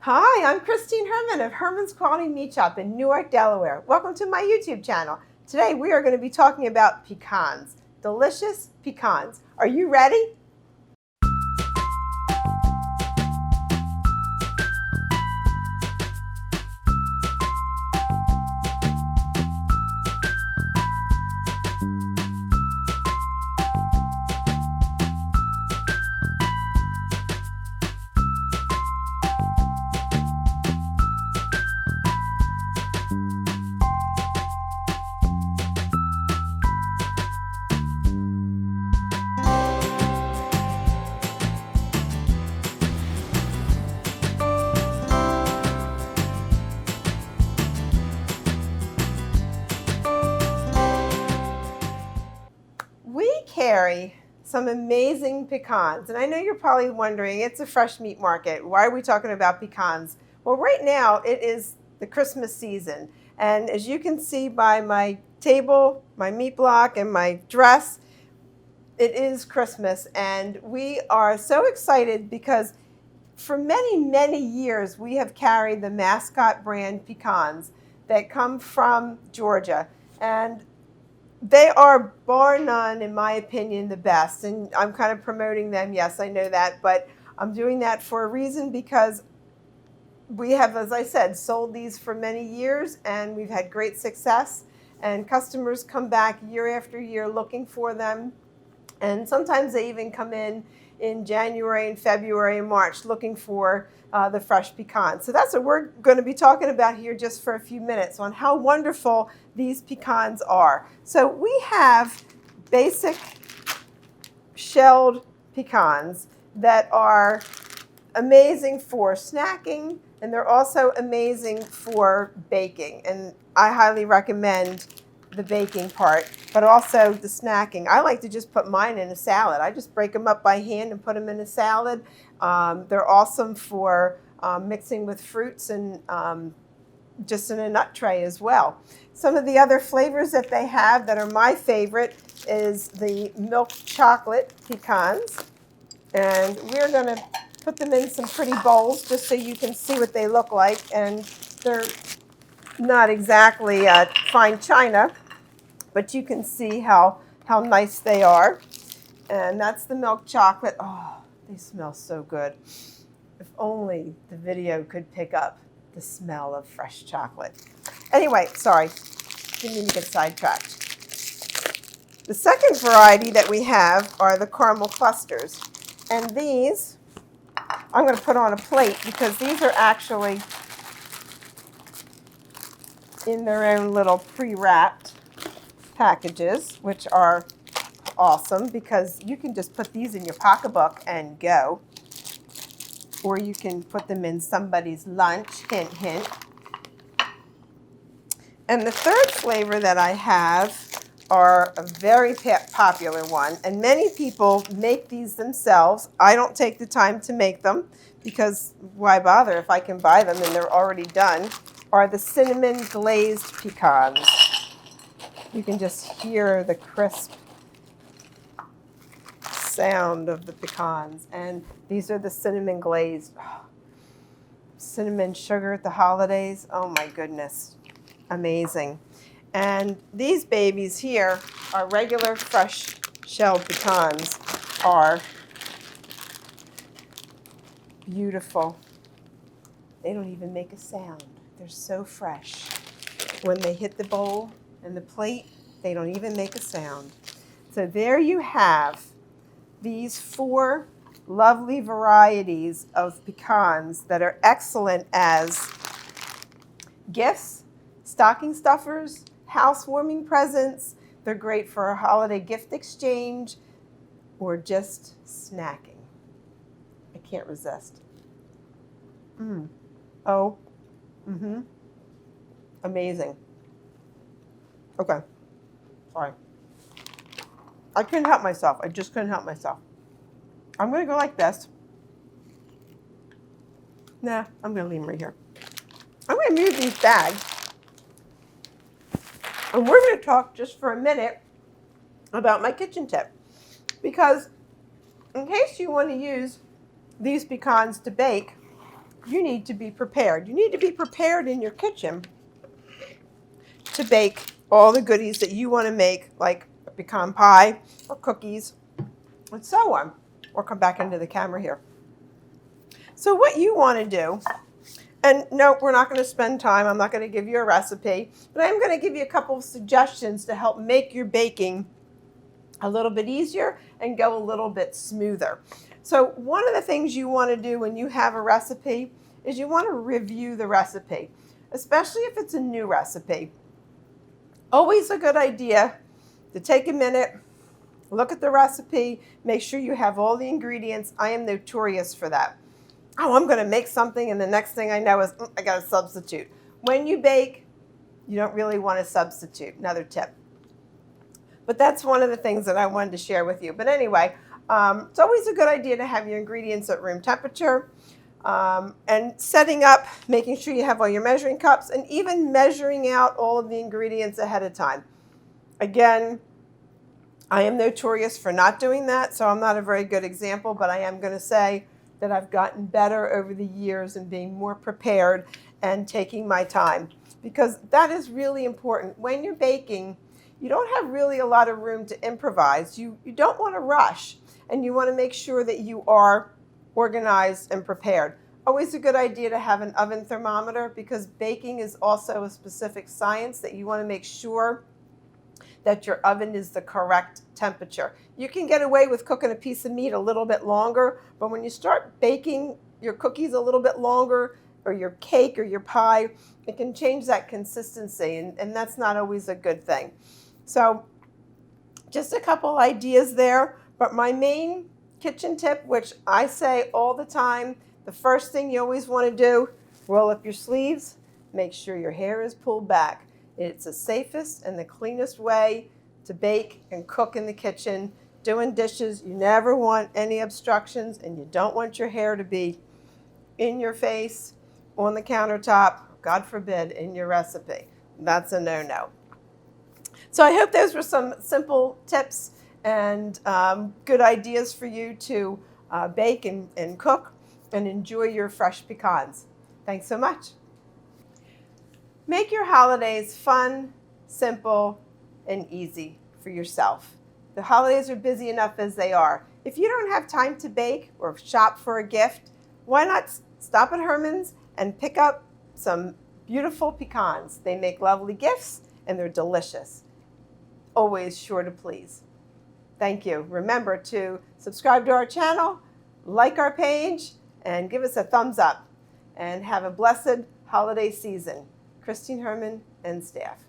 Hi, I'm Christine Herman of Herman's Quality Meat Shop in Newark, Delaware. Welcome to my YouTube channel. Today we are going to be talking about pecans, delicious pecans. Are you ready? We carry some amazing pecans, and I know you're probably wondering, it's a fresh meat market. Why are we talking about pecans? Well, right now it is the Christmas season, and as you can see by my table, my meat block, and my dress, it is Christmas, and we are so excited because for many, many years we have carried the Mascot brand pecans that come from Georgia, and they are, bar none, in my opinion, the best. And I'm kind of promoting them. Yes, I know that. But I'm doing that for a reason because we have, as I said, sold these for many years and we've had great success. And customers come back year after year looking for them. And sometimes they even come in January and February and March looking for the fresh pecans. So that's what we're going to be talking about here just for a few minutes on how wonderful these pecans are. So we have basic shelled pecans that are amazing for snacking, and they're also amazing for baking. And I highly recommend the baking part, but also the snacking. I like to just put mine in a salad. I just break them up by hand and put them in a salad. They're awesome for mixing with fruits and just in a nut tray as well. Some of the other flavors that they have that are my favorite is the milk chocolate pecans. And we're going to put them in some pretty bowls just so you can see what they look like. And they're not exactly fine china, but you can see how nice they are. And that's the milk chocolate. Oh, they smell so good. If only the video could pick up the smell of fresh chocolate. Anyway, sorry, didn't mean to get sidetracked. The second variety that we have are the caramel clusters. And these, I'm going to put on a plate because these are actually in their own little pre-wrapped packages, which are awesome because you can just put these in your pocketbook and go. Or you can put them in somebody's lunch, hint, hint. And the third flavor that I have are a very popular one, and many people make these themselves. I don't take the time to make them because why bother if I can buy them and they're already done, are the cinnamon glazed pecans. You can just hear the crisp sound of the pecans, and these are the cinnamon glazed. Oh, cinnamon sugar at the holidays, oh my goodness, amazing. And these babies here are regular fresh shelled pecans, are beautiful. They don't even make a sound. They're so fresh. When they hit the bowl and the plate, they don't even make a sound. So there you have these 4 lovely varieties of pecans that are excellent as gifts, stocking stuffers, housewarming presents. They're great for a holiday gift exchange or just snacking. I can't resist. Oh, amazing. Okay, sorry. I couldn't help myself. I just couldn't help myself. I'm going to go like this. Nah, I'm going to leave them right here. I'm going to move these bags. And we're going to talk just for a minute about my kitchen tip. Because in case you want to use these pecans to bake, you need to be prepared. You need to be prepared in your kitchen to bake all the goodies that you want to make, like a pecan pie or cookies and so on. Or come back into the camera here. So what you want to do, and no, we're not going to spend time. I'm not going to give you a recipe, but I'm going to give you a couple of suggestions to help make your baking a little bit easier and go a little bit smoother. So one of the things you want to do when you have a recipe is you want to review the recipe, especially if it's a new recipe. Always a good idea to take a minute, look at the recipe, make sure you have all the ingredients. I am notorious for that. Oh, I'm going to make something, and the next thing I know is I got to substitute. When you bake, you don't really want to substitute. Another tip. But that's one of the things that I wanted to share with you. But anyway, it's always a good idea to have your ingredients at room temperature, and setting up, making sure you have all your measuring cups, and even measuring out all of the ingredients ahead of time. Again, I am notorious for not doing that, so I'm not a very good example, but I am going to say that I've gotten better over the years in being more prepared and taking my time, because that is really important. When you're baking, you don't have really a lot of room to improvise. You don't want to rush, and you want to make sure that you are organized and prepared. Always a good idea to have an oven thermometer, because baking is also a specific science that you want to make sure that your oven is the correct temperature. You can get away with cooking a piece of meat a little bit longer, but when you start baking your cookies a little bit longer, or your cake or your pie, it can change that consistency, and that's not always a good thing. So just a couple ideas there, but my main kitchen tip, which I say all the time, the first thing you always want to do, roll up your sleeves, make sure your hair is pulled back. It's the safest and the cleanest way to bake and cook in the kitchen. Doing dishes, you never want any obstructions, and you don't want your hair to be in your face, on the countertop, God forbid, in your recipe. That's a no-no. So I hope those were some simple tips and good ideas for you to bake and cook and enjoy your fresh pecans. Thanks so much. Make your holidays fun, simple, and easy for yourself. The holidays are busy enough as they are. If you don't have time to bake or shop for a gift, why not stop at Herman's and pick up some beautiful pecans? They make lovely gifts, and they're delicious. Always sure to please. Thank you. Remember to subscribe to our channel, like our page, and give us a thumbs up. And have a blessed holiday season. Christine Herman and staff.